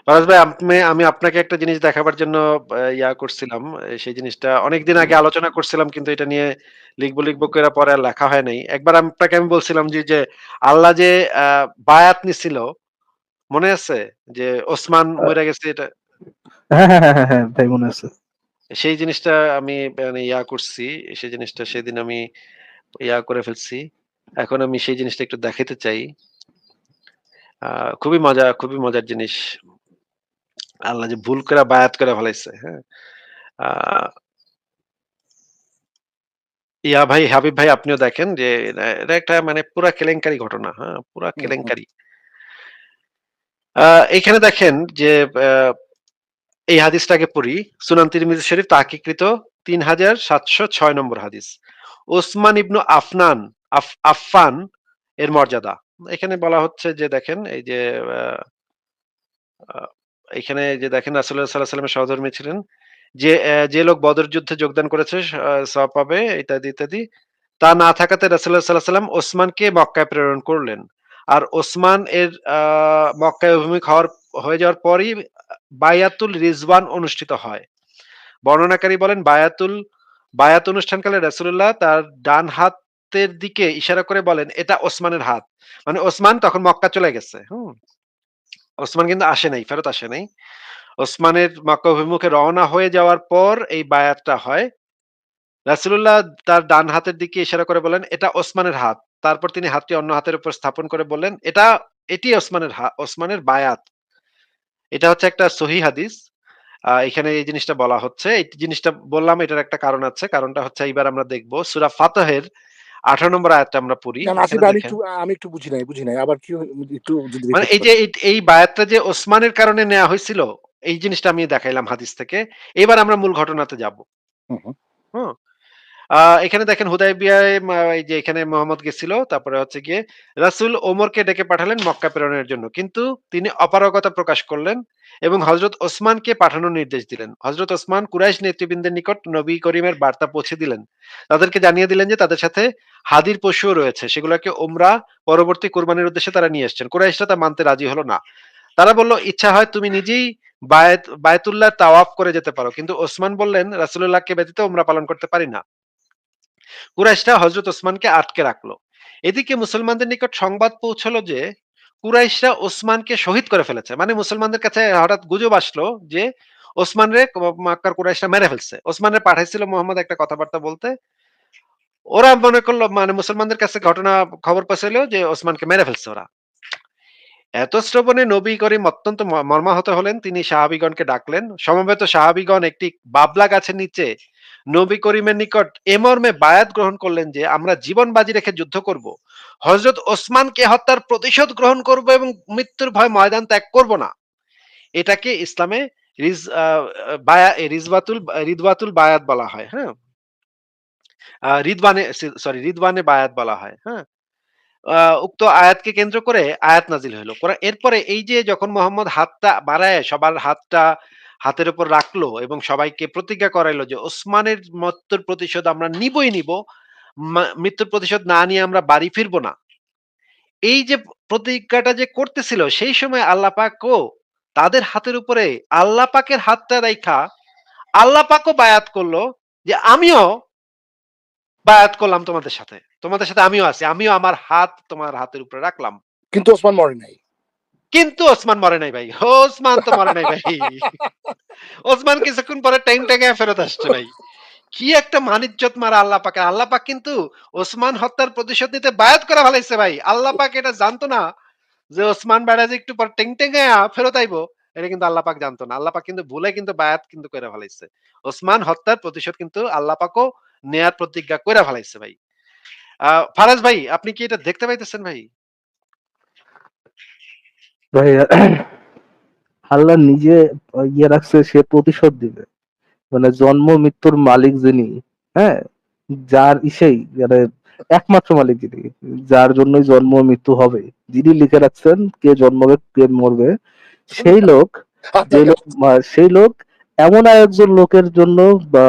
ফারাজ ভাই, আমি আপনাকে একটা জিনিস দেখাবার জন্য ইয়া করছিলাম। সেই জিনিসটা অনেকদিন আগে আলোচনা করছিলাম, কিন্তু এটা নিয়ে লিখবো কইরা পরে আর লেখা হয় নাই। একবার আপনাকে আমি বলছিলাম যে আল্লাহ যে আ বায়াত নিছিল, মনে আছে? যে ওসমান আ মইরা গেছে এটা। হ্যাঁ, হ্যাঁ, হ্যাঁ, হ্যাঁ, হ্যাঁ, ভাই মনে আছে। সেই জিনিসটা আমি মানে ইয়া করছি। সেই জিনিসটা সেদিন আমি ইয়া করে ফেলছি। এখন আমি সেই জিনিসটা একটু দেখাইতে চাই। আ খুবই মজার জিনিস। আল্লাহ যে ভুল করে বায়াত করে ফেলাইছে, হ্যাঁ? আ ইয়া ভাই, হাবিব ভাই, আপনিও দেখেন যে এটা একটা মানে পুরা কেলেঙ্কারি ঘটনা, হ্যাঁ? পুরা হুম, হুম। কেলেঙ্কারি। আ এখানে দেখেন যে আ এই হাদিসটাকে পড়ি। সুনান তিরমিজি শরীফ তাহকিকৃত ৩৭০৬ নম্বর হাদিস। ওসমান ইবনু আফফান এর মর্যাদা। এখানে বলা হচ্ছে যে দেখেন এই যে আ আ এখানে যে দেখেন রাসূলুল্লাহ সাল্লাল্লাহু আলাইহি ওয়াসাল্লামের সহধর্মী ছিলেন। যে লোক বদর যুদ্ধে যোগদান করেছে সওয়াব পাবে ইত্যাদি, ইত্যাদি। তা না থাকাতে রাসূলুল্লাহ সাল্লাল্লাহু আলাইহি ওয়াসাল্লাম ওসমানকে মক্কায় প্রেরণ করলেন। আর ওসমান এর মক্কায় অভিমুখ হয়ে যাওয়ার পরই বায়াতুল রিজওয়ান অনুষ্ঠিত হয়। বর্ণনাকারী বলেন বায়াত অনুষ্ঠানকালে রাসূলুল্লাহ তার ডান হাতের দিকে ইশারা করে বলেন, "এটা ওসমানের হাত।" মানে ওসমান তখন মক্কা চলে গেছে। হুম? ওসমান কিন্তু আসে নাই, ফেরত আসে নাই। ওসমানের মক্কা অভিমুখে রওনা হয়ে যাওয়ার পর এই বায়াতটা হয়। রাসূলুল্লাহ তার ডান হাতের দিকে ইশারা করে বললেন, "এটা ওসমানের হাত।" তারপর তিনি হাতটি অন্য হাতের উপর স্থাপন করে বললেন, এটি ওসমানের বায়াত।" এটা হচ্ছে একটা সহিহ হাদিস। এখানে এই জিনিসটা বলা হচ্ছে। এই জিনিসটা বললাম, এটার একটা কারণ আছে। কারণটা হচ্ছে এইবার আমরা দেখব সূরা ফাতহের ১৮ নম্বর আয়াতটা আমরা পড়ি। না, নাসির এখানে ভাই দেখেন, আমি একটু বুঝি নাই। আবার কি একটু যদি মানে রিপিট এই যে করেন। এই বায়াতটা যে ওসমানের কারণে নেয়া হয়েছিল, এই জিনিসটা আমি দেখাইলাম হাদিস থেকে। এবার আমরা মূল ঘটনাতে যাব। হুম, হুম। হুম? আ এখানে দেখেন হুদায়বিয়ায় এই যে এখানে মোহাম্মদ গেছিল। তারপরে হচ্ছে গিয়ে রাসূল ওমরকে ডেকে পাঠালেন মক্কা প্রেরণের জন্য। কিন্তু তিনি অপারগতা প্রকাশ করলেন এবং হযরত ওসমানকে পাঠানোর নির্দেশ দিলেন। হযরত ওসমান কুরাইশ নেতৃবৃন্দের নিকট নবী করিমের বার্তা পৌঁছে দিলেন। তাদেরকে জানিয়ে দিলেন যে তাদের সাথে হাদীর পশুও রয়েছে। সেগুলোকে উমরা পরবর্তী কুরবানির উদ্দেশ্যে তারা নিয়ে এসছেন। কুরাইশরা তা মানতে রাজি হলো না। তারা বলল, "ইচ্ছা হয় তুমি নিজেই বায়তুল্লাহ তাওয়াফ করে যেতে পারো।" কিন্তু ওসমান বললেন, "রাসূলুল্লাহকে ব্যতীত উমরা পালন করতে পারি না।" কুরাইশরা হযরত ওসমানকে আটকে রাখলো। এদিকে মুসলমানদের নিকট সংবাদ পৌঁছলো যে কুরাইশরা ওসমানকে শহীদ করে ফেলেছে। মানে মুসলমানদের কাছে হঠাৎ গুজব আসলো যে ওসমানরে মক্কার কুরাইশরা মেরে ফেলছে। ওসমানরে পাঠাইছিল মুহাম্মদ একটা কথাবার্তা বলতে। ওরা মনে করলো, মানে মুসলমানদের কাছে খবর পৌঁছালো যে ওসমানকে মেরে ফেলছে ওরা। এত শ্রবণে নবী করিম অত্যন্ত মর্মাহত হলেন। তিনি সাহাবীগণকে ডাকলেন। সমবেত সাহাবীগণ একটি বাবলা গাছের নিচে নবী করিমের নিকট এ মর্মে বায়াত গ্রহণ করলেন যে আমরা জীবন বাজি রেখে যুদ্ধ করব। হযরত ওসমানকে হত্যার প্রতিশোধ গ্রহণ করব এবং মৃত্যুর ভয় ময়দান ত্যাগ করব না। এটাকে ইসলামে রিজ আ বায়া রিদওয়াতুল বায়াত বলা হয়। হ্যাঁ? রিদওয়ানে বায়াত বলা হয়। হ্যাঁ? আ উক্ত আয়াতকে কেন্দ্র করে আয়াত নাজিল হইল। এরপরে এই যে যখন মোহাম্মদ হাতটা বাড়ায় সবার হাতের উপর রাখলো এবং সবাইকে প্রতিজ্ঞা করাইলো যে ওসমানের মৃত্যুর প্রতিশোধ আমরা নিবই নিব। মৃত্যুর প্রতিশোধ না নিয়ে আমরা বাড়ি ফিরব না। এই যে প্রতিজ্ঞাটা যে করতেছিল, সেই সময় আল্লাহ পাকও তাদের হাতের উপরে আল্লাহ পাকের হাতটা রাইখা আল্লাহ পাকও বায়াত করলো যে আমিও বায়াত করলাম তোমাদের সাথে। তোমাদের সাথে আমিও আছি। আমিও আমার হাত তোমার হাতের উপরে রাখলাম। কিন্তু ওসমান মরে নাই। কিন্তু ওসমান মরে নাই ভাই। ওসমান তো মরে নাই ভাই। ওসমান কিছুক্ষণ পরে টেংটাঙ্গায় ফেরত আসছে ভাই। কি একটা মানিজ্জত মারা আল্লাহ পাকের। আল্লাহ পাক কিন্তু ওসমান হত্যার প্রতিশোধ নিতে বায়াত করে ফেলাইছে ভাই। আল্লাহ পাক এটা জানতো না যে ওসমান বেড়া যে একটু পর টেংটাঙ্গায়া ফেরত আইবো। এটা কিন্তু আল্লাহ পাক জানতো না। আল্লাহ পাক কিন্তু ভুলে কিন্তু বায়াত কিন্তু কইরা ফেলাইছে। ওসমান হত্যার প্রতিশোধ কিন্তু আল্লাহ পাকও নেয়ার প্রতিজ্ঞা কইরা ফেলাইছে ভাই। ফারাজ ভাই, আপনি কি এটা দেখতে পাইতেছেন ভাই? ভাই আল্লাহ নিজে ইয়ে রাখছে সে প্রতিশোধ দিবে। মানে জন্ম মৃত্যুর মালিক যিনি, হ্যাঁ, যার ইসেই মানে একমাত্র মালিক যিনি, যার জন্যই জন্ম মৃত্যু হবে, যিনি লিখে রাখছেন কে জন্মাবে কে মরবে, সেই লোক যে লোক সেই লোক এমন একজন লোকের জন্য বা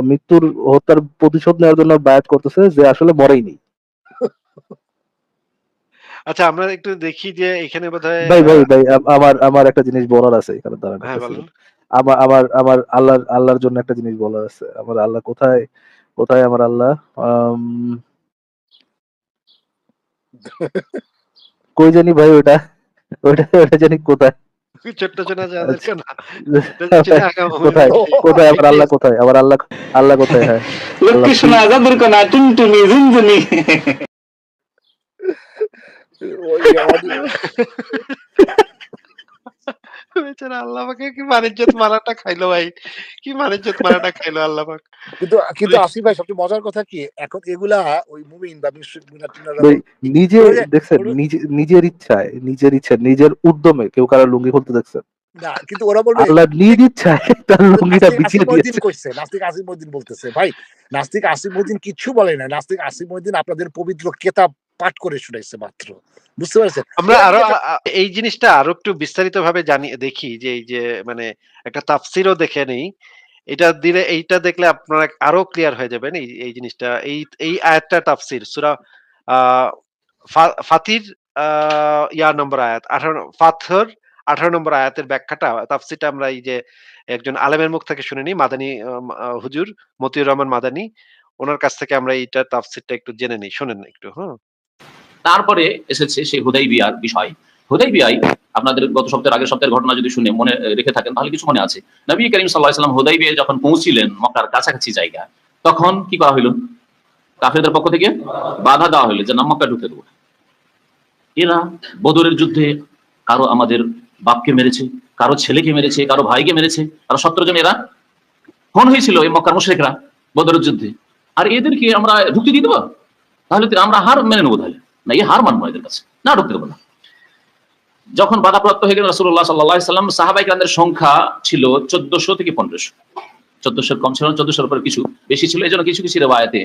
মৃত্যুর হত্যার প্রতিশোধ নেওয়ার জন্য বায়াত করতেছে যে আসলে মরেইনি। আচ্ছা আমরা একটু দেখি যে এখানে বোধহয় ভাই ভাই ভাই আমার আমার একটা জিনিস বলার আছে এখানে, দাঁড়ান হ্যাঁ একটা বলেন। সেকেন্ড। আমার আল্লাহর জন্য একটা জিনিস বলার আছে। আমার আল্লাহ কোথায়, কোথায় আমার আল্লাহ? আম, কই জানি ভাই ওটা, ওটা জানি কোথায়। ছোট্ট চেনা আচ্ছা, যাদেরকে না চিনে আঁকা মুভি কোথায়, দেখি। কোথায় আমার আল্লাহ কোথায়? আমার আল্লাহ, আল্লাহ কোথায়? হ্যাঁ, আল্লাহ লক্ষ্মী সোনা প্লিজ। জাদুর কোনা টুনটুনি ঝুনঝুনি। ওই আমাদের বেচারা আল্লাহ পাকে কি মানিজ্জত মারাটা খাইলো ভাই, কি মানিজ্জত মারাটা খাইলো আল্লাহ পাক। কিন্তু কিন্তু আসিফ ভাই সবচেয়ে মজার কথা কি এখন এগুলা ওই মুমিন বা মিনার টিনারা ভাই বলবে নিজে ওরা যে দেখছেন, ওরা- নিজের ইচ্ছায়, নিজের উদ্যমে কেউ কারো লুঙ্গি খুলতে দেখছেন? না কিন্তু ওরা বলবে আল্লাহ নিজ ইচ্ছায় তার লুঙ্গিটা নাস্তিক আসিফ বিছিয়ে মহিউদ্দিন দিয়েছে। কইছে, নাস্তিক আসিফ মহিউদ্দিন বলতেছে ভাই, নাস্তিক আসিফ মহিউদ্দিন কিচ্ছু বলে না, নাস্তিক আসিফ মহিউদ্দিন আপনাদের পবিত্র কেতাব পাঠ করে শুনাইছে মাত্র, বুঝতে পারছেন? আমরা এরা আরো কিন্তু এই জিনিসটা আরো একটু বিস্তারিতভাবে জানি দেখি যে এই যে মানে একটা তাফসীরও দেখে নেই। এটা দিলে এইটা দেখলে আপনারা আরো ক্লিয়ার হয়ে যাবেন এই জিনিসটা। এই আয়াতটা তাফসীর সূরা আ ফাতির আ নম্বর আয়াত 18 ফাতহর 18 নম্বর আয়াতের ব্যাখ্যাটা তাফসীরটা আমরা এই যে একজন আলেমের মুখ থেকে শুনে নিই মাদানী হুজুর মতিউর রহমান মাদানী। উনার কাছ থেকে আমরা এইটার তাফসীরটা একটু জেনে নিই। শোনেন একটু, হ্যাঁ? তারপরে এসেছে সেই হুদাইবিয়ার বিষয়। হুদাইবিয়ায় আপনাদের গত সপ্তাহের আগের সপ্তাহের ঘটনা যদি শুনে মনে রেখে থাকেন তাহলে কিছু মনে আছে। নবী করিম সাল্লাল্লাহু আলাইহি ওয়াসাল্লাম হুদাইবিয়ায় যখন পৌঁছিলেন মক্কার কাছাকাছি জায়গা, তখন কি করা হলো? কাফেরদের পক্ষ থেকে বাধা দেওয়া হলো যে না মক্কা ঢুকতে দেবো না। এরা বদরের যুদ্ধে কারো আমাদের বাপকে মেরেছে, কারো ছেলেকে মেরেছে, কারো ভাইকে মেরেছে, কারো 17 জন এরা খুন হয়েছিল এই মক্কার মুশরিকরা বদরের যুদ্ধে। আর এদেরকে আমরা ঢুকতে দিয়ে দেবো? তাহলে তো আমরা হার মেনে নেবো, তাহলে না এই হার মানবো এদের কাছে, না ঢুকতে দেবো না। যখন বাধাপ্রাপ্ত হয়ে গেলেন রাসূলুল্লাহ সাল্লাল্লাহু আলাইহি সাল্লাম, সাহাবায়ে কেরামদের সংখ্যা ছিল 1400 থেকে 1500, 1400 কম ছিল না, 1400 উপরে কিছু বেশি ছিল। এজন্য কিছু কিছু রিওয়ায়াতে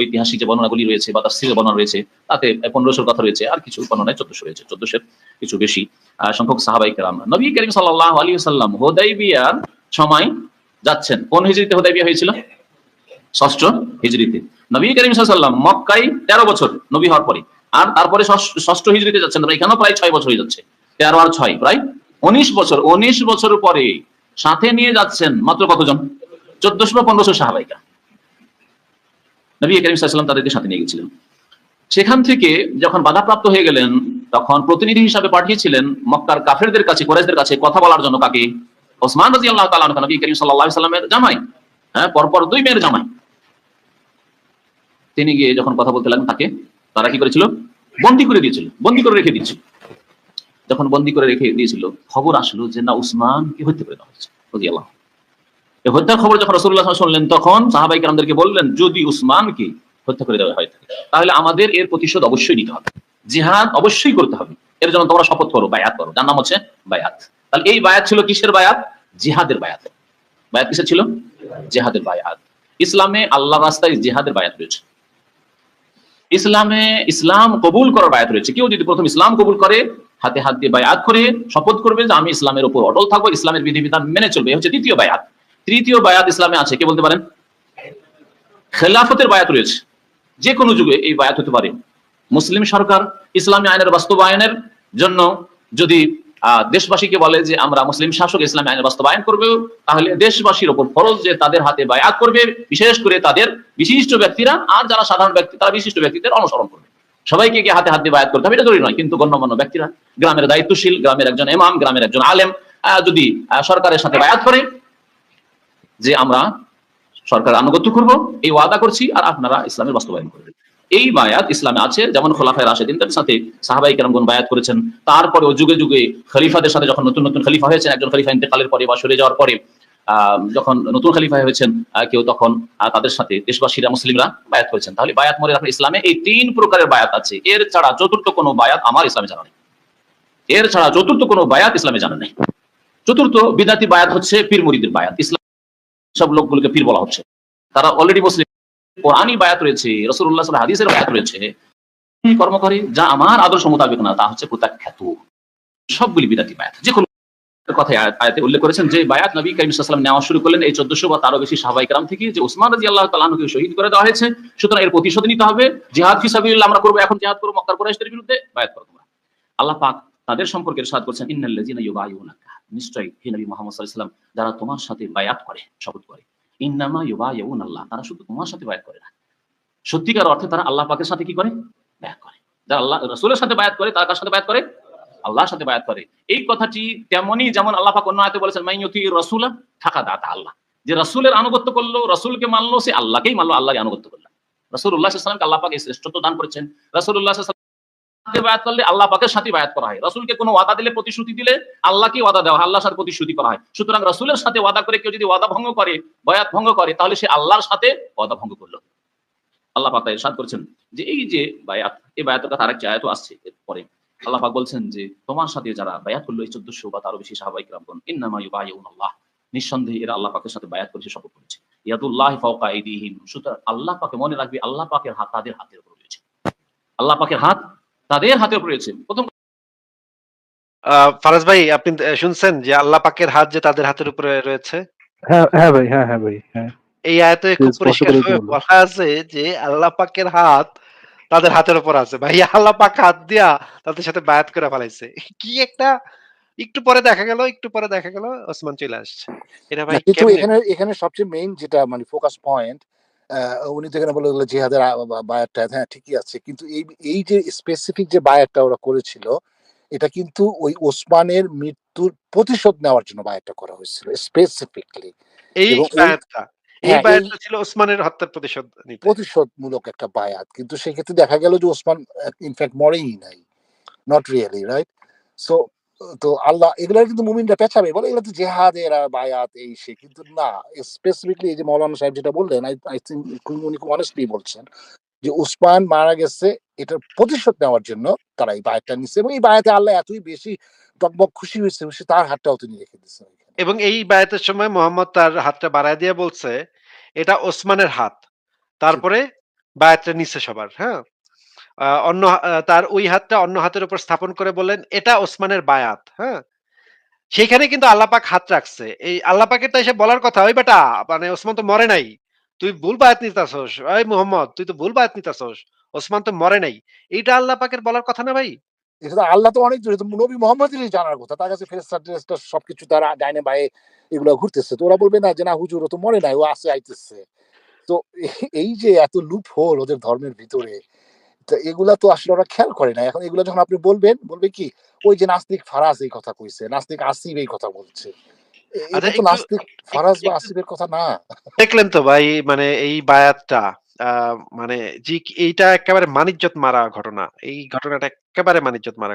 ঐতিহাসিক যে বর্ণনাগুলি রয়েছে বা তাফসীরের বর্ণনা রয়েছে তাতে 1500 কথা রয়েছে, আর কিছু বর্ণনায় 1400 রয়েছে, 1400 কিছু বেশি সংখ্যক সাহাবায়ে কেরাম। নবী করিম সাল্লাল্লাহু আলাইহি ওয়াসাল্লাম হুদাইবিয়ার সময় যাচ্ছেন। কোন হিজরিতে হুদাইবিয়া হয়েছিল? 6ষ্ঠ হিজরিতে। নবী করিম সাল্লাল্লাহু আলাইহি ওয়াসাল্লাম মক্কায় 13 বছর নবী হওয়ার পরে, আর তারপরে 6ষ্ঠ হিজরিতে যাচ্ছেন, এখানেও প্রায় 6 বছর হয়ে যাচ্ছে। 13 আর 6 প্রায় 19 বছর। 19 বছর পরে সাথে নিয়ে যাচ্ছেন মাত্র কতজন? 1400 বা 1500 সাহাবাইকা। নবী করিম সাল্লাল্লাহু আলাইহি ওয়াসাল্লাম তাদেরকে সাথে নিয়ে গেছিলেন। সেখান থেকে যখন বাধাপ্রাপ্ত হয়ে গেলেন তখন প্রতিনিধি হিসাবে পাঠিয়েছিলেন মক্কার কাফেরদের কাছে, কুরাইশদের কাছে কথা বলার জন্য। কাকে? ওসমান রাদিয়াল্লাহু তাআলা আনহু, নবী করিম সাল্লাল্লাহু আলাইহি ওয়াসাল্লামের জামাই, হ্যাঁ, পরপর 2 মেয়ের জামাই। তিনি গিয়ে যখন কথা বলতে লাগলেন তাকে তারা কি করেছিল? বন্দী করে দিয়েছিল, বন্দী করে রেখে দিয়েছিল। যখন বন্দী করে রেখে দিয়েছিল খবর আসলো যে না উসমানকে হত্যা করে দেওয়া হয়েছে রাদিয়াল্লাহু। এই হত্যার খবর যখন রাসূলুল্লাহ সাল্লাল্লাহু আলাইহি ওয়াসাল্লাম শুনলেন তখন সাহাবায়ে কেরামদেরকে বললেন যদি উসমানকে হত্যা করে দেওয়া হয় তাহলে আমাদের এর প্রতিশোধ অবশ্যই নিতে হবে, জিহাদ অবশ্যই করতে হবে। এর জন্য তোমরা শপথ করো, বায়াত করো, যার নাম হচ্ছে বায়াত। তাহলে এই বায়াত ছিল কিসের বায়াত? জিহাদের বায়াত। বায়াত কিসের ছিল? জিহাদের বায়াত। ইসলামে আল্লাহর রাস্তায় জিহাদের বায়াত রয়েছে। ইসলামে ইসলাম কবুল করার বায়াত রয়েছে। কেউ যদি প্রথম ইসলাম কবুল করে হাতে হাত দিয়ে বায়াত করে শপথ করবে যে আমি ইসলামের উপর অটল থাকবো, ইসলামের বিধিবিধান মেনে চলবে, হচ্ছে দ্বিতীয় বায়াত। তৃতীয় বায়াত ইসলামে আছে, কে বলতে পারেন? খেলাফতের বায়াত রয়েছে। যে কোনো যুগে এই বায়াত হতে পারে। মুসলিম সরকার ইসলামী আইনের বাস্তবায়নের জন্য যদি দেশবাসীকে বলে যে আমরা মুসলিম শাসক ইসলামী আইনের বাস্তবায়ন করবে, তাহলে দেশবাসীর উপর ফরজ যে তাদের হাতে বায়াত করবে, বিশেষ করে তাদের বিশিষ্ট ব্যক্তিরা, আর যারা সাধারণ ব্যক্তি তারা বিশিষ্ট ব্যক্তিদের অনুসরণ করবে। সবাইকে গিয়ে হাতে হাত দিয়ে বায়াত করতে হবে এটা জরুরি নয়, কিন্তু গণ্যমান্য ব্যক্তিরা, গ্রামের দায়িত্বশীল, গ্রামের একজন ইমাম, গ্রামের একজন আলেম যদি সরকারের সাথে বায়াত করে যে আমরা সরকার আনুগত্য করব, এই ওয়াদা করছি, আর আপনারা ইসলামের বাস্তবায়ন করবেন, এই বায়াত ইসলামে আছে। যেমন খোলাফায়ে রাশিদিনদের সাথে সাহাবায়ে কেরামগণ বায়াত করেছেন। তারপরেও যুগে যুগে খলিফাদের সাথে যখন নতুন নতুন খলিফা হয়েছেন, একজন খলিফা ইন্তেকালের পরে বা সরে যাওয়ার পরে যখন নতুন খলিফা হয়েছেন কেউ, তখন তাদের সাথে দেশবাসীরা মুসলিমরা বায়াত করেছেন। তাহলে বায়াত মনে রাখলে ইসলামে এই 3 প্রকারের বায়াত আছে। এর ছাড়া চতুর্থ কোনো বায়াত আমার ইসলামে জানা নেই। এর ছাড়া চতুর্থ কোনো বায়াত ইসলামে জানা নেই। চতুর্থ বিদাতি বায়াত হচ্ছে পীর মুরিদের বায়াত। ইসলাম সব লোকগুলোকে পীর বলা হচ্ছে, তারা অলরেডি মুসলিম। কোরআনী বায়াত রয়েছে, রাসূলুল্লাহ সাল্লাল্লাহু আলাইহি ওয়াসাল্লাম হাদিসের বায়াত রয়েছে। কর্ম করে যা আমার আদর্শ মোতাবেক না তা হচ্ছে প্রত্যাখ্যাত। সবগুলি বিদাতি বায়াত। যে কোনো কথা আয়াতে উল্লেখ করেছেন যে বায়াত নবী করিম সাল্লাল্লাহু আলাইহি ওয়াসাল্লাম নেওয়া শুরু করলেন এই 1400 বা তারও বেশি সাহাবায়ে কেরাম থেকে, যে উসমান রাদিয়াল্লাহু তাআলা আনহুকে শহীদ করে দেওয়া হয়েছে, সুতরাং এর প্রতিশোধ নিতে হবে, জিহাদ ফি সাবিলিল্লাহ আমরা করব, এখন জিহাদ করব মক্কার কুরাইশদের বিরুদ্ধে, বায়াত করো তোমরা। আল্লাহ পাক তাদের সম্পর্কে ইরশাদ করছেন, ইন্নাল্লাযিনা ইউবাইউনাকা, নিশ্চয়ই হে নবী মুহাম্মদ সাল্লাল্লাহু আলাইহি ওয়াসাল্লাম যারা তোমার সাথে বায়াত করে, শপথ করে, ইন্নামা ইউবাইউনাল্লাহ, তারা শুধু তোমার সাথে বায়াত করে না, সত্যিকার অর্থে তারা আল্লাহ পাকের সাথে কি করে, বায়াত করে। যারা আল্লাহ রাসূলের সাথে বায়াত করে তারা কার সাথে বায়াত করে, আল্লাহর সাথে বায়াত করে। এই কথাটি তেমনি যেমন আল্লাহ পাক অন্য আয়াতে বলেছেন, মাইয়ুতি রাসূলা ফাকাদ আতা আল্লাহ, যে রাসূলের আনুগত্য করলো, রাসূলকে মানলো, সে আল্লাহকেই মানলো, আল্লাহকে আনুগত্য করলো। রাসূলুল্লাহ সাল্লাল্লাহু আলাইহি ওয়াসাল্লামকে আল্লাহ পাক এই শ্রেষ্ঠত্ব দান করেছেন। রাসূলুল্লাহ সাল্লাল্লাহু আলাইহি ওয়াসাল্লাম সাথে বায়াত করলে আল্লাহ পাকের সাথে বায়াত করা হয়। রাসূলকে কোনো ওয়াদা দিলে, প্রতিশ্রুতি দিলে আল্লাহকেই ওয়াদা দেওয়া হয়, আল্লাহর সাথে প্রতিশ্রুতি করা হয়। সুতরাং রাসূলের সাথে ওয়াদা করে কেউ যদি ওয়াদা ভঙ্গ করে, বায়াত ভঙ্গ করে, তাহলে সে আল্লাহর সাথে ওয়াদা ভঙ্গ করলো। আল্লাহ পাক ইরশাদ করেছেন যে এই যে বায়াত, এই বায়াতের কথা আরেকটি আয়াতও আসছে এরপরে। আল্লাহ পাক বলছেন যে তোমার সাথে যারা বায়াত করলো, এই 1400 বা তারও বেশি সাহাবায়ে কিরামগণ, ইন্নামা ইউবাইউনাল্লাহ, নিঃসন্দেহে এরা আল্লাহ পাকের সাথে বায়াত করেছে, শপথ করেছে। ইয়াদুল্লাহি ফাওকা আইদিহিম, সুতরাং আল্লাহ পাকে মনে রাখবে, আল্লাহ পাকের হাত তাদের হাতের উপর রয়েছে, আল্লাহ পাকের হাত তাদের হাতের উপর রয়েছে। প্রথম ফারাজ ভাই, আপনি শুনছেন যে আল্লাহ পাকের হাত যে তাদের হাতের উপরে রয়েছে? হ্যাঁ হ্যাঁ ভাই, হ্যাঁ হ্যাঁ ভাই, হ্যাঁ এই আয়াতে খুব স্পষ্ট করে পরিষ্কারভাবে বললো। বলা আছে যে আল্লাহ পাকের হাত তাদের হাতের উপর আছে। ভাই আল্লাহ পাক হাত দিয়া তাদের সাথে বায়াত করে ফেলাইছে। কি একটা, একটু পরে দেখা গেল ওসমান চলে আসছে। এটা ভাই না, কিন্তু কেমনে? এখানে সবচেয়ে মেইন যেটা মানে ফোকাস পয়েন্ট, উনি তো এখানে বলে গেল জিহাদের বায়াতটা, হ্যাঁ ঠিকই আছে, কিন্তু এই যে স্পেসিফিক যে বায়াতটা ওরা করেছিল, এটা কিন্তু ওই ওসমানের মৃত্যুর প্রতিশোধ নেওয়ার জন্য বায়াতটা করা হয়েছিল স্পেসিফিকলি। এই এবং বায়াতটা, এই হ্যাঁ এই বায়াতটা ছিল ওসমানের হত্যার প্রতিশোধ নিতে। প্রতিশোধমূলক একটা বায়াত, কিন্তু সেক্ষেত্রে দেখা গেল যে ওসমান ইনফ্যাক্ট মরেই নাই, নট রিয়েলি, রাইট? সো তো আল্লাহ এগুলো কিন্তু মুমিনরা পেছাবে, বলে এগুলো তো জেহাদের বায়াত এই সে, কিন্তু না, স্পেসিফিকলি এই যে মৌলানা সাহেব যেটা বললেন, আই থিঙ্ক উনি খুব অনেস্টলি বলছেন যে উসমান মারা গেছে এটার প্রতিশোধ নেওয়ার জন্য তারা এই বায়াতটা নিচ্ছে, এবং এই বায়াতে আল্লাহ এতই বেশি টকবক খুশি হয়েছে, সে তার হাতটাও তিনি রেখে দিচ্ছেন। এবং এই বায়াতের সময় মোহাম্মদ তার হাতটা বাড়ায় দিয়ে বলছে, এটা ওসমানের হাত। তারপরে বায়াতটা নিচ্ছে সবার, হ্যাঁ? তার ওই হাতটা অন্য হাতের উপর স্থাপন করে বললেন, এটা ওসমানের বায়াত, হ্যাঁ? সেখানে কিন্তু আল্লাহ পাক হাত রাখছে। এই আল্লাহ পাকের তো এসে বলার কথা, "ওই বেটা, মানে ওসমান তো মরে নাই। তুই ভুল বায়াত নিতাছস। এই মুহাম্মদ, তুই তো ভুল বায়াত নিতাছস। ওসমান তো মরে নাই।" এইটা আল্লাহ পাকের বলার কথা না ভাই? এটা তো আল্লাহ তো অনেক দূরে, তো নবী মোহাম্মদেরই জানার কথা, তার কাছে ফেরেশতা টেরেশতা সবকিছু তারা ডাইনে বায়ে এগুলো ঘুরতেছে, তো ওরা বলবে না যে না হুজুর ও তো মরে নাই, ও আছে আইতেছে। তো এই যে এত লুপ হোল ওদের ধর্মের ভিতরে, তো এগুলা তো আসলে ওরা খেয়াল করে না। এখন এগুলা যখন আপনি বলবেন, বলবে কি ওই যে নাস্তিক ফারাজ এই কথা কইছে, নাস্তিক আসিফ এই কথা বলছে। আচ্ছা, এটা তো নাস্তিক ফারাজ বা একটু আসিফের কথা না। দেখলেন তো ভাই, মানে এই বায়াতটা, আ মানে জি এইটা একেবারে মানিজ্যত মারা ঘটনা। এই ঘটনাটা একেবারে মানিজ্যত মারা।